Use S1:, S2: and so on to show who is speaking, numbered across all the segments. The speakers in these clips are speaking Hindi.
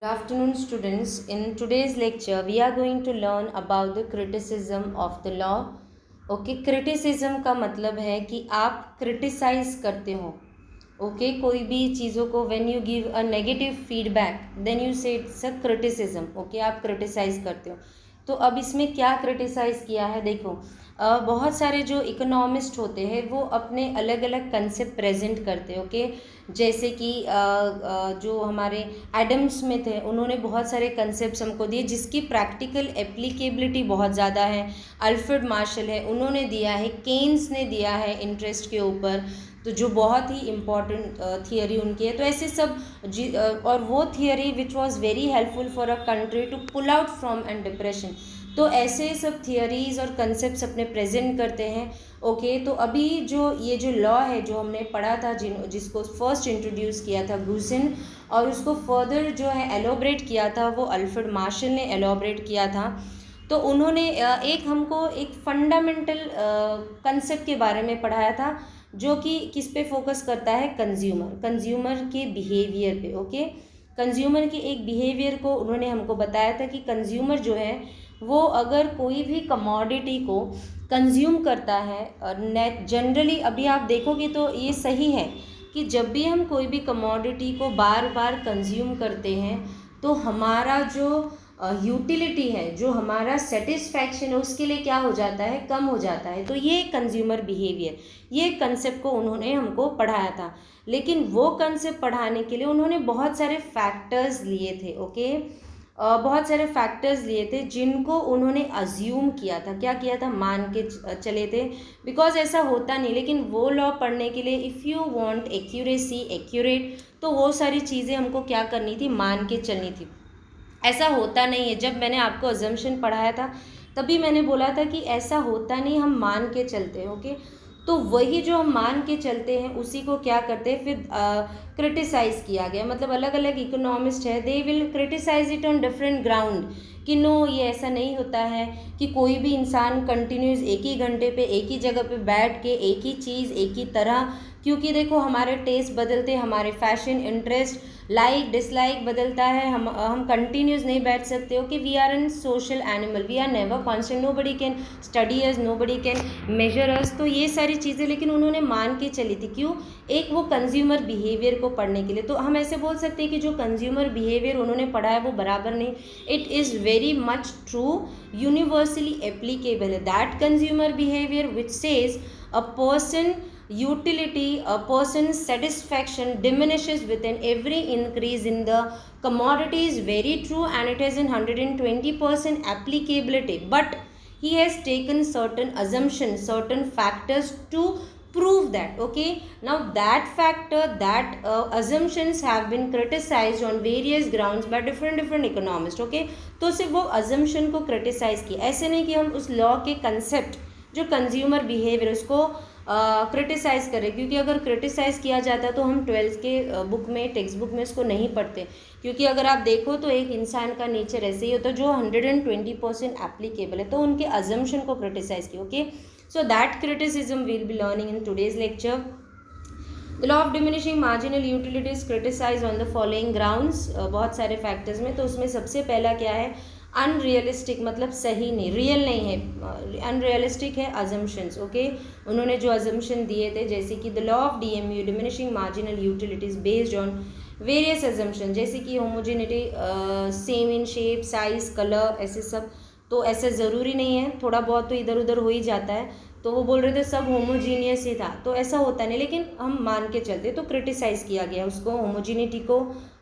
S1: Good afternoon, students. In today's lecture, we are going to learn about the criticism of the law. Okay, criticism का मतलब है कि आप criticize करते हो. Okay, कोई भी चीज़ों को when you give a negative feedback, then you say it's a criticism. Okay, आप criticize करते हो. तो अब इसमें क्या क्रिटिसाइज़ किया है देखो, बहुत सारे जो इकोनॉमिस्ट होते हैं वो अपने अलग अलग कंसेप्ट प्रेजेंट करते हैं. ओके, जैसे कि जो हमारे एडम स्मिथ है, उन्होंने बहुत सारे कंसेप्ट हमको दिए जिसकी प्रैक्टिकल एप्लीकेबिलिटी बहुत ज़्यादा है. अल्फ्रेड मार्शल है, उन्होंने दिया है. केन्स ने दिया है इंटरेस्ट के ऊपर, तो जो बहुत ही इम्पॉर्टेंट थियरी उनकी है. तो ऐसे सब और वो theory which was very helpful for a country to pull out from an depression. तो ऐसे सब थियरीज और कंसेप्ट अपने प्रेजेंट करते हैं. ओके, तो अभी जो ये जो लॉ है जो हमने पढ़ा था, जिसको फर्स्ट इंट्रोड्यूस किया था गुसिन, और उसको फर्दर जो है एलोबरेट किया था वो अल्फ्रेड मार्शल ने एलोबरेट किया था. तो उन्होंने एक हमको एक फंडामेंटल कंसेप्ट के बारे में पढ़ाया था जो कि किस पे फोकस करता है, कंज्यूमर के बिहेवियर पे. ओके, कंज्यूमर के एक बिहेवियर को उन्होंने हमको बताया था कि कंज्यूमर जो है वो अगर कोई भी कमोडिटी को कंज्यूम करता है, जनरली अभी आप देखोगे तो ये सही है कि जब भी हम कोई भी कमोडिटी को बार बार कंज्यूम करते हैं तो हमारा जो यूटिलिटी है, जो हमारा सेटिस्फैक्शन है, उसके लिए क्या हो जाता है, कम हो जाता है. तो ये कंज्यूमर बिहेवियर, ये कंसेप्ट को उन्होंने हमको पढ़ाया था. लेकिन वो कंसेप्ट पढ़ाने के लिए उन्होंने बहुत सारे फैक्टर्स लिए थे. ओके, बहुत सारे फैक्टर्स लिए थे जिनको उन्होंने अज्यूम किया था. क्या किया था, मान के चले थे. बिकॉज ऐसा होता नहीं, लेकिन वो लॉ पढ़ने के लिए if you want accuracy, accurate, तो वो सारी चीज़ें हमको क्या करनी थी, मान के चलनी थी. ऐसा होता नहीं है. जब मैंने आपको अजम्पशन पढ़ाया था तभी मैंने बोला था कि ऐसा होता नहीं, हम मान के चलते हैं. ओके, तो वही जो हम मान के चलते हैं उसी को क्या करते हैं फिर क्रिटिसाइज़ किया गया. मतलब अलग अलग इकोनॉमिस्ट है, they will criticise it on different ground कि नो, ये ऐसा नहीं होता है कि कोई भी इंसान कंटिन्यूस एक ही घंटे पे एक ही जगह पे बैठ के एक ही चीज़ एक ही तरह, क्योंकि देखो हमारे टेस्ट बदलते, हमारे फैशन, इंटरेस्ट, लाइक डिसलाइक बदलता है. हम कंटिन्यूस नहीं बैठ सकते. Okay, we are an social animal, we are never constant, nobody can study us, nobody can measure us. तो ये सारी चीज़ें लेकिन उन्होंने मान के चली थी. क्यों? एक वो कंज्यूमर बिहेवियर को पढ़ने के लिए. तो हम ऐसे बोल सकते हैं कि जो कंज्यूमर बिहेवियर उन्होंने पढ़ा है वो बराबर नहीं, it is very much true, universally applicable है. That consumer behaviour which says a person utility, a person's satisfaction diminishes with an every increase in the commodity is very true, and it has an 120% applicability. But he has taken certain assumptions, certain factors to prove that. Okay, now that factor, that assumptions have been criticized on various grounds by different economists. Okay, तो सिर्फ वो assumption को criticize किया. ऐसे नहीं कि हम उस law के concept जो कंज्यूमर बिहेवियर उसको क्रिटिसाइज़ करें, क्योंकि अगर क्रिटिसाइज़ किया जाता तो हम 12th के बुक में, टेक्स्ट बुक में उसको नहीं पढ़ते. क्योंकि अगर आप देखो तो एक इंसान का नेचर ऐसे ही होता है जो 120% एप्लीकेबल है, तो उनके अजम्पशन को क्रिटिसाइज़ किया. Okay, so that criticism will be learning in today's lecture. The law of diminishing marginal utilities criticise on the following grounds, बहुत सारे फैक्टर्स में. तो उसमें सबसे पहला क्या है, अनरियलिस्टिक, मतलब सही नहीं, रियल नहीं है. अनरियलिस्टिक है अजम्पशंस. ओके, उन्होंने जो अजम्पशन दिए थे जैसे कि the law of DMU, diminishing marginal utilities, based on various assumption, जैसे कि homogeneity, same in shape, size, colour, ऐसे सब. तो ऐसा ज़रूरी नहीं है, थोड़ा बहुत तो इधर उधर हो ही जाता है. तो वो बोल रहे थे सब होमोजीनियस ही था, तो ऐसा होता नहीं, लेकिन हम मान के चलते. तो क्रिटिसाइज़ किया गया उसको, होमोजीनिटी को.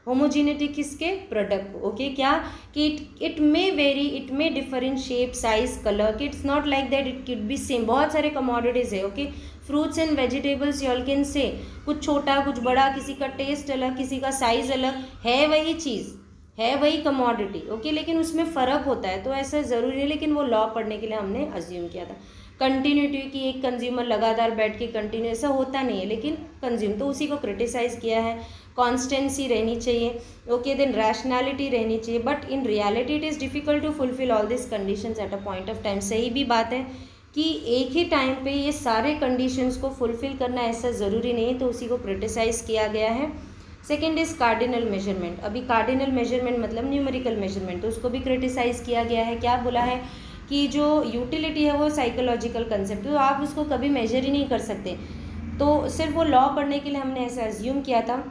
S1: होमोजीनिटी किसके, प्रोडक्ट को. ओके, क्या कि it may very, it may differ in shape, size, colour, कि it's not like that it could be same. बहुत सारे कमोडिटीज़ है. Okay, fruits and vegetables, you all can say कुछ छोटा कुछ बड़ा, किसी का टेस्ट अलग, किसी का साइज़ अलग है, वही चीज़ है, वही कमोडिटी. ओके, लेकिन उसमें फ़र्क होता है. तो ऐसा ज़रूरी है, लेकिन वो लॉ पढ़ने के लिए हमने अज्यूम किया था. कंटिन्यूटी की, एक कंज्यूमर लगातार बैठ के कंटिन्यू, ऐसा होता नहीं है, लेकिन कंज्यूम, तो उसी को क्रिटिसाइज़ किया है. कॉन्स्टेंसी रहनी चाहिए. ओके, देन रैशनैलिटी रहनी चाहिए. But in reality it is difficult to fulfil all this conditions at a point of time. सही भी बात है कि एक ही टाइम पे ये सारे कंडीशंस को फुलफिल करना ऐसा ज़रूरी नहीं है, तो उसी को क्रिटिसाइज़ किया गया है. Second is cardinal measurement. अभी कार्डिनल मेजरमेंट मतलब न्यूमेरिकल मेजरमेंट, तो उसको भी क्रिटिसाइज किया गया है। क्या बोला है कि जो यूटिलिटी है वो साइकोलॉजिकल कंसेप्ट, तो आप उसको कभी मेजर ही नहीं कर सकते। तो सिर्फ वो लॉ पढ़ने के लिए हमने ऐसा अज्यूम किया था।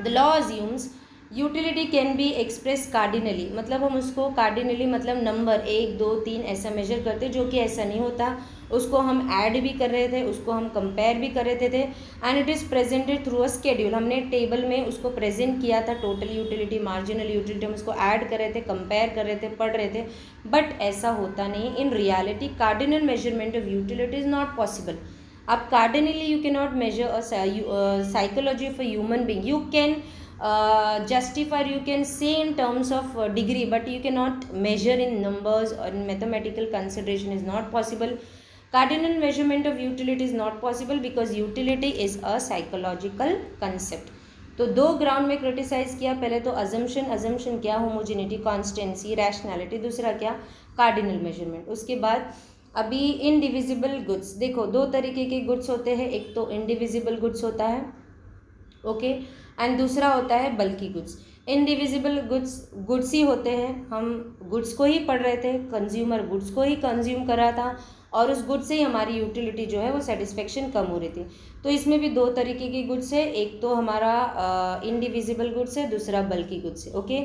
S1: The law assumes utility can be express cardinally, मतलब हम उसको कार्डिनली मतलब नंबर 1 2 3 ऐसा मेजर करते, जो कि ऐसा नहीं होता। उसको हम ऐड भी कर रहे थे, उसको हम कंपेयर भी कर रहे थे and it is presented through a schedule. हमने टेबल में उसको प्रेजेंट किया था, टोटल यूटिलिटी, मार्जिनल यूटिलिटी, हम उसको ऐड कर रहे थे, कंपेयर कर रहे थे, पढ़ रहे थे, बट ऐसा होता नहीं। In reality cardinal measurement of utility is not possible. आप cardinally you can not measure a psychology of a human being. You can justify, you can say in terms of degree, but you cannot measure in numbers or in mathematical consideration is not possible. Cardinal measurement of utility is not possible because utility is a psychological concept. तो दो ग्राउंड में क्रिटिसाइज किया। पहले तो अजम्पशन क्या, होमोजेनिटी, कॉन्स्टेंसी, रैशनैलिटी। दूसरा क्या, कार्डिनल मेजरमेंट। उसके बाद अभी इनडिविजिबल गुड्स। देखो दो तरीके के गुड्स होते हैं, एक तो इनडिविजिबल गुड्स होता है, ओके, एंड दूसरा होता है बल्कि गुड्स। इनडिविजिबल गुड्स ही होते हैं, हम गुड्स को ही पढ़ रहे थे, कंज्यूमर गुड्स को ही कंज्यूम कर रहा था और उस गुड्स से ही हमारी यूटिलिटी जो है वो सेटिस्फेक्शन कम हो रही थी। तो इसमें भी दो तरीके के गुड्स है, एक तो हमारा इनडिविजिबल गुड्स है, दूसरा बल्कि गुड्स है, ओके।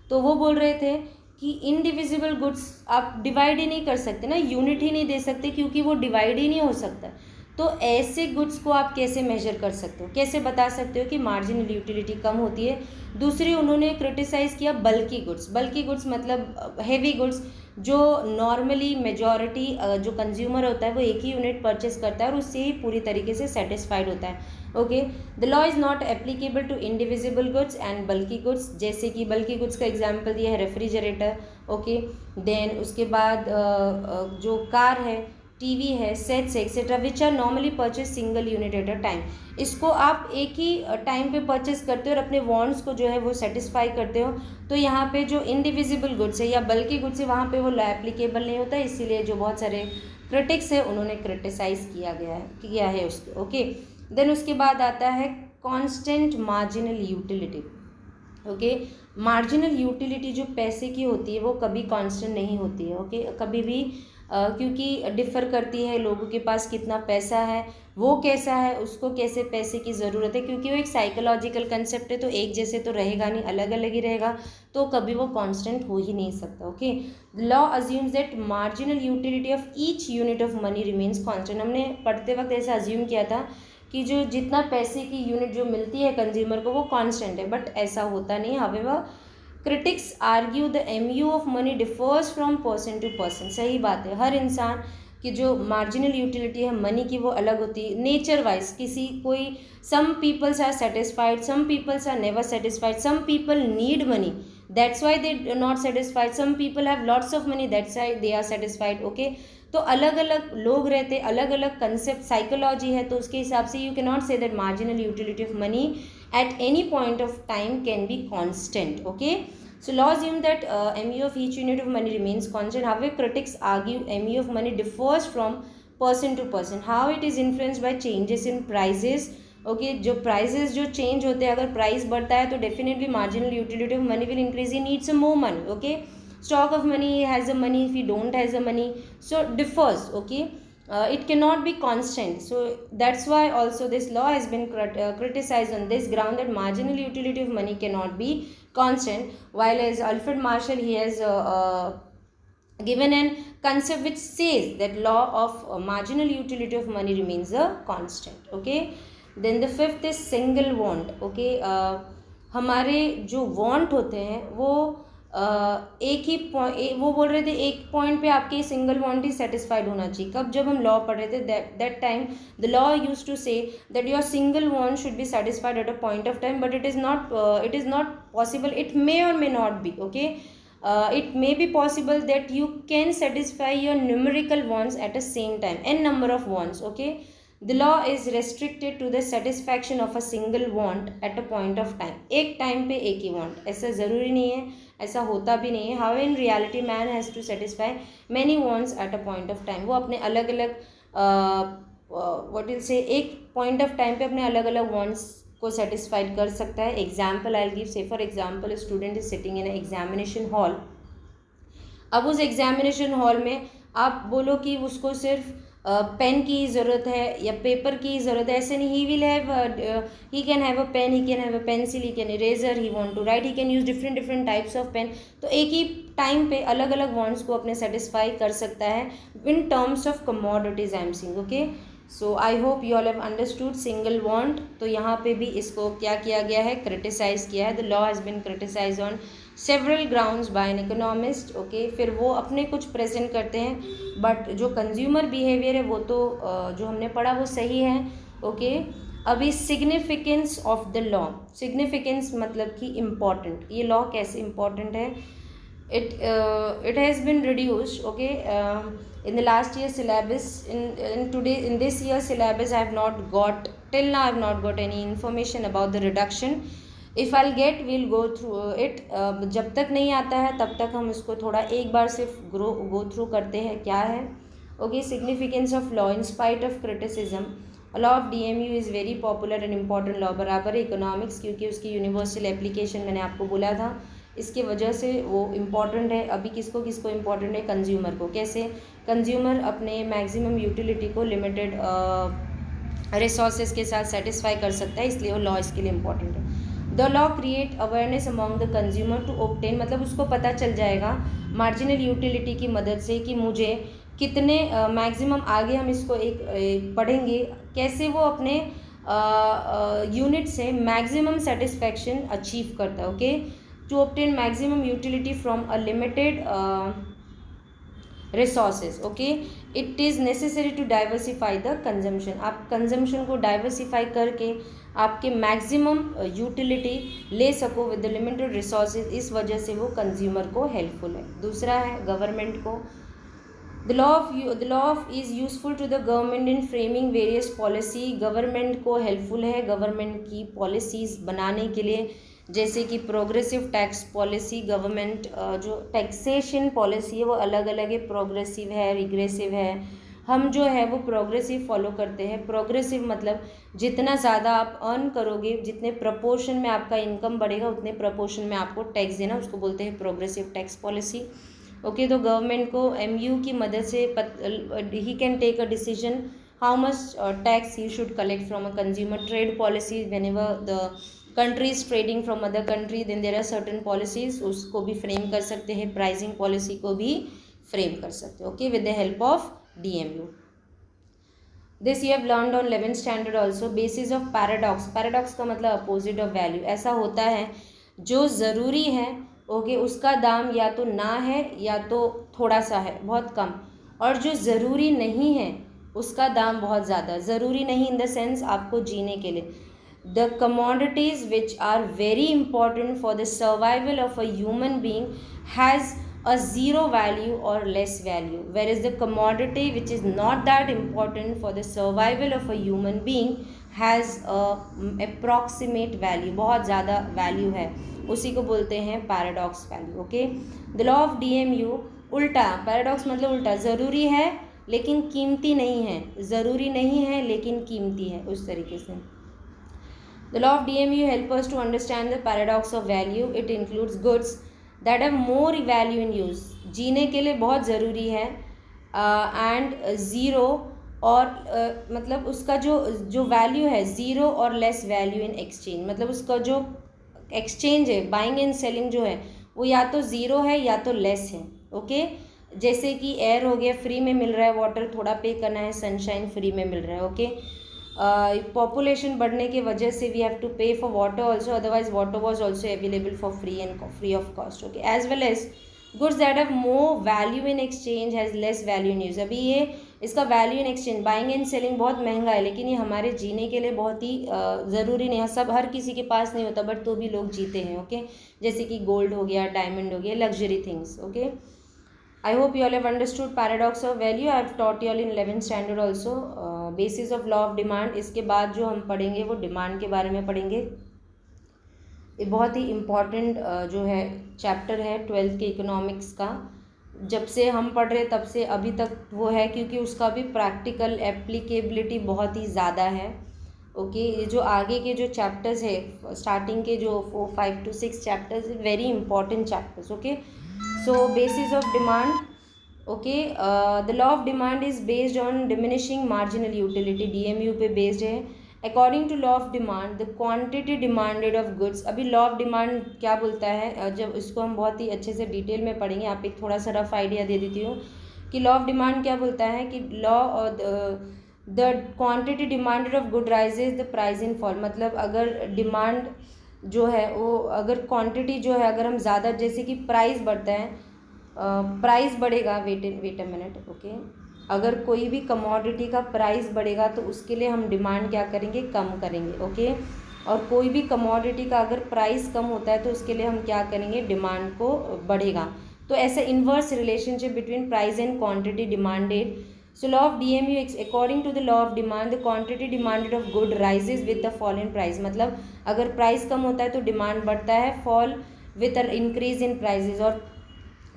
S1: तो वो बोल रहे थे कि इनडिविजिबल गुड्स आप डिवाइड ही नहीं कर सकते ना, यूनिट ही नहीं दे सकते, क्योंकि वो डिवाइड ही नहीं हो सकता। तो ऐसे गुड्स को आप कैसे मेजर कर सकते हो, कैसे बता सकते हो कि मार्जिनल यूटिलिटी कम होती है। दूसरी उन्होंने क्रिटिसाइज किया बल्कि गुड्स। बल्कि गुड्स मतलब हैवी गुड्स, जो नॉर्मली मेजॉरिटी जो कंज्यूमर होता है वो एक ही यूनिट परचेस करता है और उससे ही पूरी तरीके से सेटिस्फाइड होता है, okay. The law is not applicable to indivisible goods and bulky goods. जैसे कि बल्कि गुड्स का एग्जाम्पल दिया है रेफ्रिजरेटर, ओके। देन उसके बाद जो कार है, टीवी है, sets etcetera which are normally purchase single unit at a time. इसको आप एक ही टाइम पे परचेज करते हो और अपने वांट्स को जो है वो सेटिस्फाई करते हो। तो यहाँ पे जो इंडिविजिबल गुड्स है या बल्कि गुड्स है वहाँ पे वो एप्लीकेबल नहीं होता, इसीलिए जो बहुत सारे क्रिटिक्स है उन्होंने क्रिटिसाइज किया है उसको, ओके। देन उसके बाद आता है constant marginal utility, okay. Marginal utility जो पैसे की होती है वो कभी कांस्टेंट नहीं होती है, ओके, कभी भी क्योंकि डिफ़र करती है, लोगों के पास कितना पैसा है, वो कैसा है, उसको कैसे पैसे की ज़रूरत है, क्योंकि वो एक साइकोलॉजिकल कंसेप्ट है, तो एक जैसे तो रहेगा नहीं, अलग अलग ही रहेगा, तो कभी वो कांस्टेंट हो ही नहीं सकता, okay. Law assumes that marginal utility of each unit of money remains constant. हमने पढ़ते वक्त ऐसा अज्यूम किया था कि जो जितना पैसे की यूनिट जो मिलती है कंज्यूमर को वो कांस्टेंट है, बट ऐसा होता नहीं। However critics argue the MU of money differs from person to person. सही बात है, हर इंसान की जो मार्जिनल यूटिलिटी है मनी की वो अलग होती है नेचर वाइज। किसी कोई some peoples are satisfied, some peoples are never satisfied, some people need money that's why they not satisfied, some people have lots of money that's why they are satisfied, okay. तो अलग अलग लोग रहते, अलग अलग कंसेप्ट साइकोलॉजी है, तो उसके हिसाब से you can not say that marginal utility of money at any point of time can be constant, okay. So law assume that MU of each unit of money remains constant. However, critics argue MU of money differs from person to person. How it is influenced by changes in prices, okay. जो prices जो change होते हैं, अगर price बढ़ता है तो definitely marginal utility of money will increase, he needs some more money, okay. Stock of money, he has the money, if he don't has the money, so differs, okay. It cannot be constant, so that's why also this law has been criticized on this ground that marginal utility of money cannot be constant, while as Alfred Marshall he has given an concept which says that law of marginal utility of money remains a constant, okay. Then the fifth is single want, okay. हमारे जो want होते हैं वो एक ही वो बोल रहे थे एक पॉइंट पे आपके सिंगल वांट ही सेटिस्फाइड होना चाहिए। कब, जब हम लॉ पढ़ रहे थे, that time the law use to say that your single want should be satisfied at a point of time, but it is not possible, it may और may not be, okay. it may be possible that you can satisfy your numerical wants at the same time, n number of wants, okay. The law is restricted to the satisfaction of a single want at a point of time. एक टाइम पे एक ही want, ऐसा ज़रूरी नहीं है, ऐसा होता भी नहीं है। How in reality man has to satisfy many wants at a point of time. वो अपने अलग अलग व्हाट विल से एक पॉइंट ऑफ टाइम पे अपने अलग अलग वॉन्ट्स को सेटिस्फाइड कर सकता है। एग्जाम्पल आई गिव, से for example student is sitting in examination hall. अब उस एग्जामिनेशन हॉल में आप बोलो कि उसको सिर्फ पेन की ज़रूरत है या पेपर की ज़रूरत है, ऐसे नहीं। He can have a pen, he can have a pencil, he can eraser, he want to write, he can use different types of pen. तो एक ही टाइम पे अलग अलग वांट्स को अपने सेटिस्फाई कर सकता है in terms of commodities I am seeing. Okay, so I hope you all have understood single want. तो यहाँ पे भी इसको क्या किया गया है, क्रिटिसाइज किया है। The law has been criticise on several grounds by an economist. Okay, फिर वो अपने कुछ प्रेजेंट करते हैं, बट जो कंज्यूमर बिहेवियर है वो तो जो हमने पढ़ा वो सही है। ओके, अभी significance of the law, significance मतलब कि इम्पॉर्टेंट, ये लॉ कैसे इम्पॉर्टेंट है। it has been reduced, okay, in the last year syllabus, in this year syllabus I have not got, till now I have not got any information about the reduction. If I'll get, we'll go through it. जब तक नहीं आता है तब तक हम इसको थोड़ा एक बार सिर्फ go through करते हैं क्या है। okay, significance of law in spite of criticism. law of DMU is very popular and important law, बराबर इकोनॉमिक्स, क्योंकि उसकी यूनिवर्सल एप्लीकेशन मैंने आपको बोला था, इसके वजह से वो इम्पॉर्टेंट है। अभी किसको किसको इम्पॉर्टेंट है, कंज्यूमर को। कैसे, कंज्यूमर अपने मैक्सिमम यूटिलिटी को लिमिटेड रिसोर्सेज के साथ सेटिस्फाई कर सकता है, इसलिए वो लॉ इसके लिए इम्पॉर्टेंट है। The law create awareness among the consumer to obtain, मतलब उसको पता चल जाएगा मार्जिनल यूटिलिटी की मदद से कि मुझे कितने मैक्सिमम, आगे हम इसको एक पढ़ेंगे कैसे वो अपने यूनिट से मैक्सिमम सेटिस्फैक्शन अचीव करता है। Okay, to obtain maximum utility from a limited resources. okay, it is necessary to diversify the consumption. आप consumption को diversify करके आपके maximum utility ले सको with the limited resources, इस वजह से वो consumer को helpful है। दूसरा है government को, the law of is useful to the government in framing various policy. government को helpful है government की policies बनाने के लिए, जैसे कि प्रोग्रेसिव टैक्स पॉलिसी। गवर्नमेंट जो टैक्सेशन पॉलिसी है वो अलग अलग है, प्रोग्रेसिव है, रिग्रेसिव है। हम जो है वो प्रोग्रेसिव फॉलो करते हैं। प्रोग्रेसिव मतलब जितना ज़्यादा आप अर्न करोगे, जितने प्रपोर्शन में आपका इनकम बढ़ेगा उतने प्रपोर्शन में आपको टैक्स देना, उसको बोलते हैं प्रोग्रेसिव टैक्स पॉलिसी। ओके, तो गवर्नमेंट को MU की मदद से he can take a decision how much tax he should collect from a consumer. Trade policy, whenever the countries trading from other country, then there are certain policies, उसको भी फ्रेम कर सकते हैं, प्राइसिंग पॉलिसी को भी फ्रेम कर सकते हैं। Okay, with the help of DMU। This you have learned on 11th standard also. Basis of paradox, paradox का मतलब अपोजिट ऑफ वैल्यू। ऐसा होता है जो ज़रूरी है ओके उसका दाम या तो ना है या तो थोड़ा सा है, बहुत कम, और जो ज़रूरी नहीं है उसका दाम बहुत ज़्यादा। ज़रूरी नहीं इन द सेंस आपको जीने के लिए, the commodities which are very important for the survival of a human being has a zero value or less value, whereas the commodity which is not that important for the survival of a human being has a approximate value, बहुत ज़्यादा value है, उसी को बोलते हैं paradox value। Okay, the law of DMU उल्टा, paradox मतलब उल्टा, ज़रूरी है लेकिन कीमती नहीं है, ज़रूरी नहीं है लेकिन कीमती है, उस तरीके से। The law of DMU helps us to understand the paradox of value. It includes goods that have more value in use, जीने के लिए बहुत ज़रूरी है, and ज़ीरो और मतलब उसका जो वैल्यू है ज़ीरो और लेस वैल्यू इन एक्सचेंज, मतलब उसका जो एक्सचेंज है, बाइंग एंड सेलिंग जो है वो या तो ज़ीरो है या तो लेस है। ओके, जैसे कि एयर हो गया, फ्री में मिल रहा है, वाटर थोड़ा पे करना है, सनशाइन फ्री में मिल रहा है। ओके, पॉपुलेशन बढ़ने की वजह से we have to pay for water also, otherwise water was also available for free of cost. Okay, as well as goods that have more value in exchange has less value in use. अभी ये इसका value in exchange, buying and selling बहुत महंगा है, लेकिन ये हमारे जीने के लिए बहुत ही ज़रूरी नहीं है, सब हर किसी के पास नहीं होता, बट तो भी लोग जीते हैं। ओके, जैसे कि गोल्ड हो गया, डायमंड हो गया, luxury things. Okay, I hope you all have understood paradox of value. I have taught you all in 11th standard also. Basis of law of demand. इसके बाद जो हम पढ़ेंगे वो डिमांड के बारे में पढ़ेंगे। ये बहुत ही इम्पॉर्टेंट जो है चैप्टर है 12th के इकोनॉमिक्स का। जब से हम पढ़ रहे तब से अभी तक वो है, क्योंकि उसका भी प्रैक्टिकल एप्लीकेबिलिटी बहुत ही ज़्यादा है। ओके ये जो आगे के जो चैप्टर्स है स्टार्टिंग के जो 5 to 6 chapters very important chapters. Okay so basis of demand. Okay the law of demand is based on diminishing marginal utility, DMU पे बेस्ड है. According to law of demand the quantity demanded of goods. अभी लॉ ऑफ डिमांड क्या बोलता है, जब इसको हम बहुत ही अच्छे से डिटेल में पढ़ेंगे, आप एक थोड़ा सा रफ आइडिया दे देती हूँ कि लॉ ऑफ डिमांड क्या बोलता है कि law the quantity demanded of good rises the price in fall. मतलब अगर डिमांड जो है वो अगर क्वांटिटी जो है अगर हम ज़्यादा, जैसे कि प्राइस बढ़ता है, प्राइस बढ़ेगा, वेट अ मिनट. ओके अगर कोई भी कमोडिटी का प्राइस बढ़ेगा तो उसके लिए हम डिमांड क्या करेंगे, कम करेंगे. ओके और कोई भी कमोडिटी का अगर प्राइस कम होता है तो उसके लिए हम क्या करेंगे, डिमांड को बढ़ेगा. तो ऐसा inverse relationship between price and quantity demanded. So law of DMU, according to the law of demand, the quantity demanded of good rises with the fall in price. मतलब अगर प्राइस कम होता है तो डिमांड बढ़ता है, fall with a increase in prices, और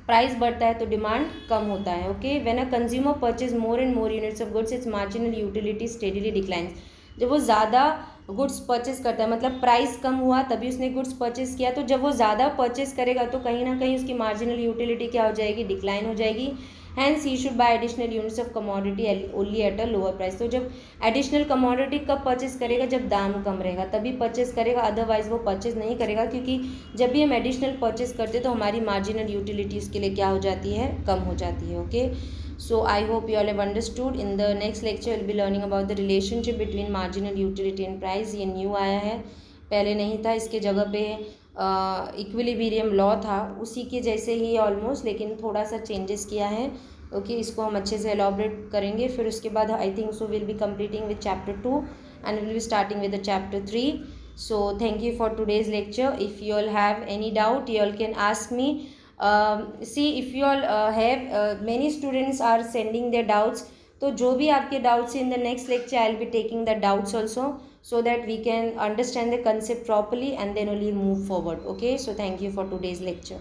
S1: प्राइस बढ़ता है तो डिमांड कम होता है. Okay when a consumer purchase more and more units of goods its marginal utility steadily declines. जब वो ज़्यादा गुड्स परचेज करता है, मतलब प्राइस कम हुआ तभी उसने गुड्स परचेज किया, तो जब वो ज़्यादा परचेज करेगा तो कहीं ना कहीं उसकी मार्जिनल यूटिलिटी क्या हो जाएगी, डिक्लाइन हो जाएगी. Hence he should buy additional units of commodity only at a lower price. तो जब एडिशनल कमोडिटी कब परचेज करेगा, जब दाम कम रहेगा तभी परचेज करेगा, अदरवाइज वो परचेज नहीं करेगा, क्योंकि जब भी हम एडिशनल परचेज करते तो हमारी मार्जिनल यूटिलिटी उसके लिए क्या हो जाती है, कम हो जाती है. Okay so I hope you all have understood. In the next lecture will be learning about the relationship between marginal utility and price. ये न्यू आया है, पहले नहीं था. इसके जगह पे इक्विलिब्रियम लॉ था, उसी के जैसे ही ऑलमोस्ट, लेकिन थोड़ा सा चेंजेस किया है. ओके इसको हम अच्छे से एलॉबरेट करेंगे. फिर उसके बाद I think so will be completing with chapter 2 and will be starting with the chapter 3. So thank you for today's lecture. If you all have any doubt, you all can ask me. See if you all have many students are sending their doubts. तो जो भी आपके doubts in the next lecture, I'll be taking the doubts also, so that we can understand the concept properly and then only move forward. Okay, so thank you for today's lecture.